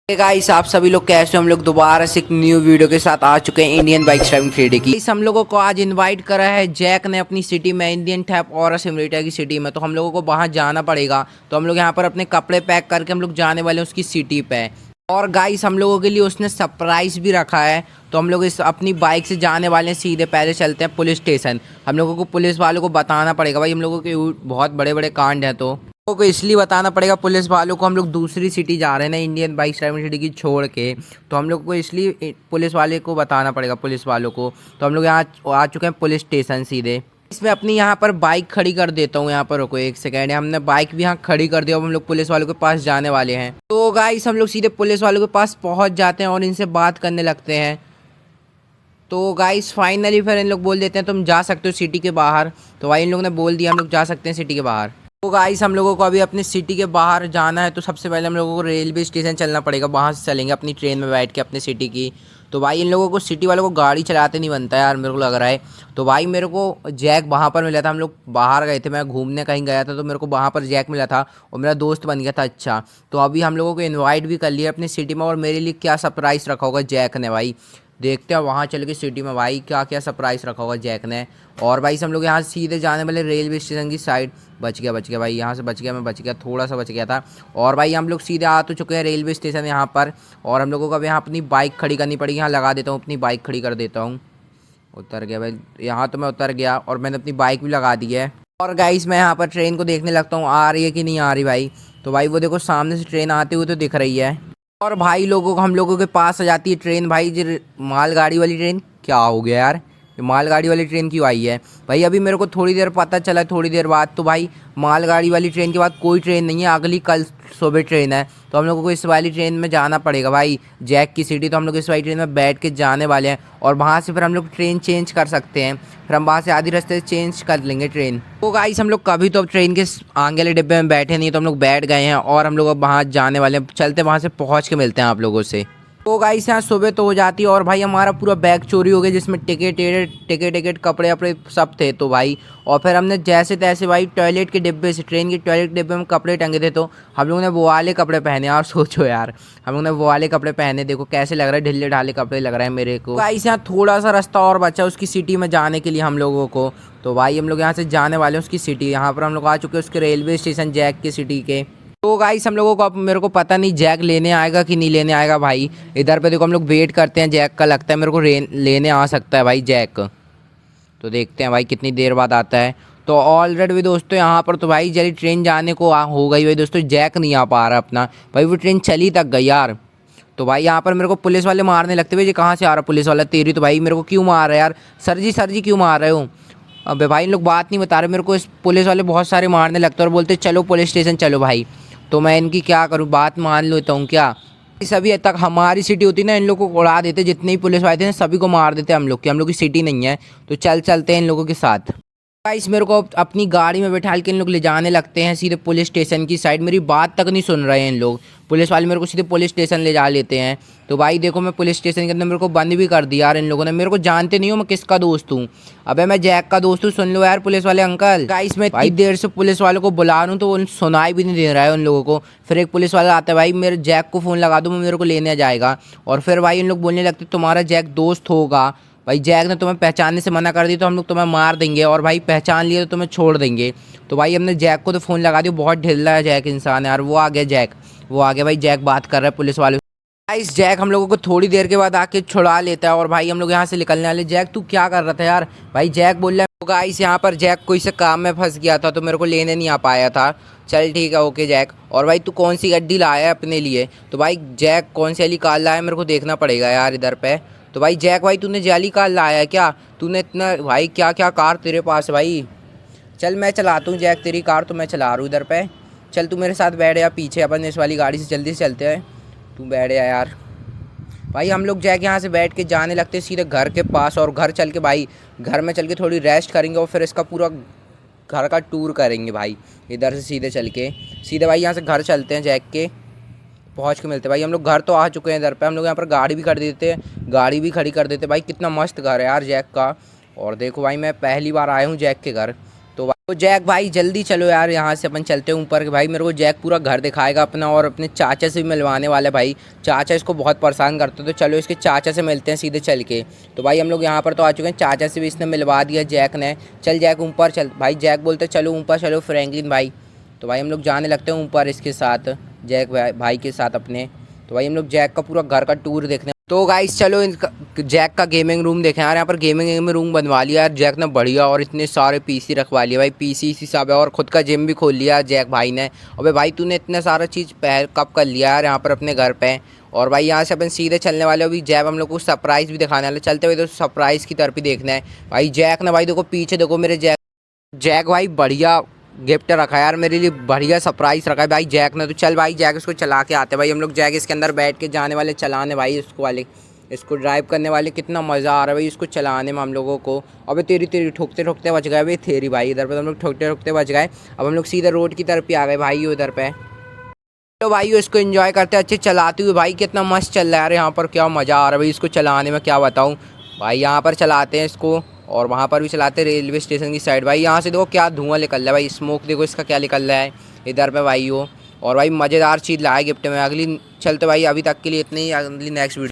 Guys आप सभी लोग कैसे हो। हम लोग दोबारा से एक न्यू वीडियो के साथ आ चुके हैं इंडियन बाइक ड्राइविंग 3D की। इस हम लोगों को आज इनवाइट करा है जैक ने अपनी सिटी में, इंडियन टैप और सिमुलेटर की सिटी में। तो हम लोगों को वहाँ जाना पड़ेगा। तो हम लोग यहाँ पर अपने कपड़े पैक करके हम लोग जाने वाले हैं उसकी सिटी पे। और गाइस हम लोगों के लिए उसने सरप्राइज भी रखा है। तो हम लोग इस अपनी बाइक से जाने वाले हैं, सीधे पहले चलते हैं पुलिस स्टेशन। हम लोगों को पुलिस वालों को बताना पड़ेगा भाई, हम लोगों के बहुत बड़े बड़े कांड हैं। तो को इसलिए बताना पड़ेगा पुलिस वालों को, हम लोग दूसरी सिटी जा रहे हैं ना इंडियन बाइक ड्राइविंग सिटी की छोड़ के। तो हम लोग को इसलिए पुलिस वाले को बताना पड़ेगा, पुलिस वालों को। तो हम लोग यहाँ आ चुके हैं पुलिस स्टेशन सीधे। इसमें अपनी यहाँ पर बाइक खड़ी कर देता हूँ। यहाँ पर रुको एक सेकेंड, हमने बाइक भी यहाँ खड़ी कर दिया। अब हम लोग पुलिस वालों के पास जाने वाले हैं। तो गाइस हम लोग सीधे पुलिस वालों के पास पहुँच जाते हैं और इनसे बात करने लगते हैं। तो गाइस फाइनली फिर इन लोग बोल देते हैं तुम जा सकते हो सिटी के बाहर। तो भाई इन लोगों ने बोल दिया हम लोग जा सकते हैं सिटी के बाहर। तो गाइस हम लोगों को अभी अपने सिटी के बाहर जाना है। तो सबसे पहले हम लोगों को रेलवे स्टेशन चलना पड़ेगा, वहाँ से चलेंगे अपनी ट्रेन में बैठ के अपने सिटी की। तो भाई इन लोगों को, सिटी वालों को गाड़ी चलाते नहीं बनता यार, मेरे को लग रहा है। तो भाई मेरे को जैक वहाँ पर मिला था, हम लोग बाहर गए थे, मैं घूमने कहीं गया था तो मेरे को वहाँ पर जैक मिला था और मेरा दोस्त बन गया था। अच्छा तो अभी हम लोगों को इन्वाइट भी कर लिया अपनी सिटी में। और मेरे लिए क्या सरप्राइज़ रखा होगा जैक ने भाई, देखते हैं वहाँ चल के सिटी में भाई क्या क्या सरप्राइज़ रखा होगा जैक ने। और भाई हम लोग यहाँ सीधे जाने वाले रेलवे स्टेशन की साइड। बच गया भाई, यहाँ से बच गया, मैं बच गया, थोड़ा सा बच गया था। और भाई हम लोग सीधे आ तो चुके हैं रेलवे स्टेशन यहाँ पर। और हम लोगों को अब यहाँ अपनी बाइक खड़ी करनी पड़ेगी। यहाँ लगा देता हूँ, अपनी बाइक खड़ी कर देता हूँ। उतर गया भाई, यहाँ तो मैं उतर गया और मैंने अपनी बाइक भी लगा दी है। और गाइस मैं यहाँ पर ट्रेन को देखने लगता हूँ, आ रही है कि नहीं आ रही भाई। तो भाई वो देखो सामने से ट्रेन आती हुई तो दिख रही है। और भाई लोगों को, हम लोगों के पास आ जाती है ट्रेन भाई, जो मालगाड़ी वाली ट्रेन। क्या हो गया यार, ये मालगाड़ी वाली ट्रेन क्यों आई है भाई? अभी मेरे को थोड़ी देर पता चला, थोड़ी देर बाद तो भाई मालगाड़ी वाली ट्रेन के बाद कोई ट्रेन नहीं है, अगली कल सुबह ट्रेन है। तो हम लोगों को इस वाली ट्रेन में जाना पड़ेगा भाई, जैक की सिटी। तो हम लोग इस वाली ट्रेन में बैठ के जाने वाले हैं और वहाँ से फिर हम लोग ट्रेन चेंज कर सकते हैं। फिर हम वहाँ से आधी रास्ते से चेंज कर लेंगे ट्रेन। तो गाइस हम लोग कभी तो अब ट्रेन के आगे वाले डिब्बे में बैठे नहीं, तो हम लोग बैठ गए हैं और हम लोग अब वहाँ जाने वाले हैं। चलते वहाँ से पहुँच के मिलते हैं आप लोगों से। तो गाइस यहाँ सुबह तो हो जाती है और भाई हमारा पूरा बैग चोरी हो गया, जिसमें टिकट कपड़े वपड़े सब थे। तो भाई और फिर हमने जैसे तैसे भाई टॉयलेट के डिब्बे से, ट्रेन के टॉयलेट के डिब्बे में कपड़े टंगे थे तो हम लोगों ने वो वाले कपड़े पहने। और सोचो यार हम लोगों ने वो वाले कपड़े पहने, देखो कैसे लग रहा है, ढिल्ले ढाले कपड़े लग रहे हैं मेरे को। गाइस यहाँ थोड़ा सा रास्ता और बचा उसकी सिटी में जाने के लिए हम लोगों को। तो भाई हम लोग यहाँ से जाने वाले हैं उसकी सिटी। यहाँ पर हम लोग आ चुके हैं उसके रेलवे स्टेशन जैक की सिटी के। तो गाइस हम लोगों को, अब मेरे को पता नहीं जैक लेने आएगा कि नहीं लेने आएगा भाई। इधर पे देखो हम लोग वेट करते हैं जैक का, लगता है मेरे को लेने आ सकता है भाई जैक। तो देखते हैं भाई कितनी देर बाद आता है। तो ऑलरेडी दोस्तों यहाँ पर तो भाई जल्दी ट्रेन जाने को हो गई भाई दोस्तों, जैक नहीं आ पा रहा अपना भाई, वो ट्रेन चली तक गई यार। तो भाई यहाँ पर मेरे को पुलिस वाले मारने लगते भाई, ये कहाँ से आ रहा पुलिस वाला तेरी? तो भाई मेरे को क्यों मार रहा है यार? सर जी क्यों मार रहे हो? अबे भाई इन लोग बात नहीं बता रहे मेरे को, इस पुलिस वाले बहुत सारे मारने लगते हैं और बोलते चलो पुलिस स्टेशन चलो भाई। तो मैं इनकी क्या करूं, बात मान लेता हूं क्या? सभी तक हमारी सिटी होती ना, इन लोगों को उड़ा देते, जितने ही पुलिस वाले थे सभी को मार देते हम लोग की, हम लोग की सिटी नहीं है। तो चलते हैं इन लोगों के साथ। गाइस मेरे को अपनी गाड़ी में बैठा के इन लोग ले जाने लगते हैं सीधे पुलिस स्टेशन की साइड। मेरी बात तक नहीं सुन रहे हैं इन लोग, पुलिस वाले मेरे को सीधे पुलिस स्टेशन ले जा लेते हैं। तो भाई देखो मैं पुलिस स्टेशन के अंदर, मेरे को बंद भी कर दिया यार इन लोगों ने। मेरे को जानते नहीं हो मैं किसका दोस्त हूँ। अबे मैं जैक का दोस्त हूँ, सुन लो यार पुलिस वाले अंकल। गाइस मैं इतनी देर से पुलिस वालों को बुला रहा हूँ तो उन सुनाई भी नहीं दे रहा है उन लोगों को। फिर एक पुलिस वाला आता है, भाई मेरे जैक को फ़ोन लगा दो, मैं मेरे को लेने जाएगा। और फिर भाई इन लोग बोलने लगते तुम्हारा जैक दोस्त होगा भाई, जैक ने तुम्हें पहचानने से मना कर दी तो हम लोग तुम्हें मार देंगे, और भाई पहचान लिए तो तुम्हें छोड़ देंगे। तो भाई हमने जैक को तो फ़ोन लगा दिया, बहुत ढिल्ला है जैक इंसान है यार। वो आ गया जैक, वो आ गया भाई, जैक बात कर रहा है पुलिस वाले। इस जैक हम लोगों को थोड़ी देर के बाद आके छुड़ा लेता है और भाई हम लोग यहाँ से निकलने वाले। जैक तू क्या कर रहा था यार? भाई जैक बोल रहा है तो गाइस यहाँ पर जैक कोई से काम में फंस गया था तो मेरे को लेने नहीं आ पाया था। चल ठीक है ओके जैक। और भाई तू कौन सी गड्डी लाया है अपने लिए? तो भाई जैक कौन सी वाली कार लाया है मेरे को देखना पड़ेगा यार इधर पे। तो भाई जैक भाई तूने जाली कार लाया है क्या? तूने इतना भाई क्या क्या कार तेरे पास है भाई? चल मैं चलाता हूँ जैक तेरी कार, तो मैं चला रहा हूँ इधर पे। चल तू मेरे साथ बैठ या पीछे, अपन इस वाली गाड़ी से जल्दी से चलते हैं। तू बैठ या यार। भाई हम लोग जैक यहाँ से बैठ के जाने लगते हैं सीधे घर के पास। और घर चल के भाई, घर में चल के थोड़ी रेस्ट करेंगे और फिर इसका पूरा घर का टूर करेंगे भाई। इधर से सीधे चल के सीधे भाई यहाँ से घर चलते हैं जैक के, पहुँच के मिलते हैं भाई। हम लोग घर तो आ चुके हैं इधर पे, हम लोग यहाँ पर गाड़ी भी कर देते हैं, गाड़ी भी खड़ी कर देते भाई। कितना मस्त घर है यार जैक का। और देखो भाई मैं पहली बार आया हूँ जैक के घर, तो जैक भाई जल्दी चलो यार, यहाँ से अपन चलते हैं ऊपर। भाई मेरे को जैक पूरा घर दिखाएगा अपना, और अपने चाचा से भी मिलवाने वाला है भाई। चाचा इसको बहुत परेशान करते, तो चलो इसके चाचा से मिलते हैं सीधे चल के। तो भाई हम लोग यहाँ पर तो आ चुके हैं, चाचा से भी इसने मिलवा दिया जैक ने। चल जैक ऊपर चल भाई। जैक बोलते चलो ऊपर चलो फ्रैंकलिन भाई। तो भाई हम लोग जाने लगते हैं ऊपर इसके साथ, जैक भाई के साथ अपने। तो भाई हम लोग जैक का पूरा घर का टूर देखने। तो गाइस चलो जैक का गेमिंग रूम देखें यार। यहाँ पर गेमिंग रूम बनवा लिया यार जैक ने बढ़िया, और इतने सारे पीसी रखवा लिया भाई। पीसी इसी सब है, और खुद का जिम भी खोल लिया जैक भाई ने। अबे भाई तूने इतना सारा चीज़ पहल कब कर लिया यार यहाँ पर अपने घर पे। और भाई यहाँ से अपन सीधे चलने वाले, अभी जैक हम लोग को सरप्राइज़ भी दिखाने वाले। चलते हुए तो सरप्राइज़ की तरफ ही देखना है भाई। जैक ने भाई देखो पीछे देखो मेरे जैक भाई बढ़िया गिफ्ट रखा है यार मेरे लिए, बढ़िया सरप्राइज़ रखा है भाई जैक ने। तो चल भाई जैक इसको चला के आते भाई हम लोग। जैक इसके अंदर बैठ के जाने वाले, चलाने भाई इसको ड्राइव करने वाले। कितना मज़ा आ रहा है भाई इसको चलाने में हम लोगों को। अबे तेरी ठोकते ठोकते बच गए भाई। तेरी भाई इधर पे हम लोग ठोकते ठोकते बच गए। अब हम लोग सीधे रोड की तरफ ही आ गए भाई उधर पे। तो भाई इसको एंजॉय करते अच्छे चलाते हुए भाई। कितना मस्त चल रहा है यार यहाँ पर, क्या मज़ा आ रहा है भाई इसको चलाने में, क्या बताऊँ भाई। यहाँ पर चलाते हैं इसको, और वहाँ पर भी चलाते हैं रेलवे स्टेशन की साइड भाई। यहाँ से देखो क्या धुआं निकल रहा है भाई, स्मोक देखो इसका क्या निकल रहा है इधर पे भाई वो। और भाई मज़ेदार चीज़ लाए गिफ्ट में अगली। चलते भाई अभी तक के लिए इतनी ही, अगली नेक्स्ट वीडियो।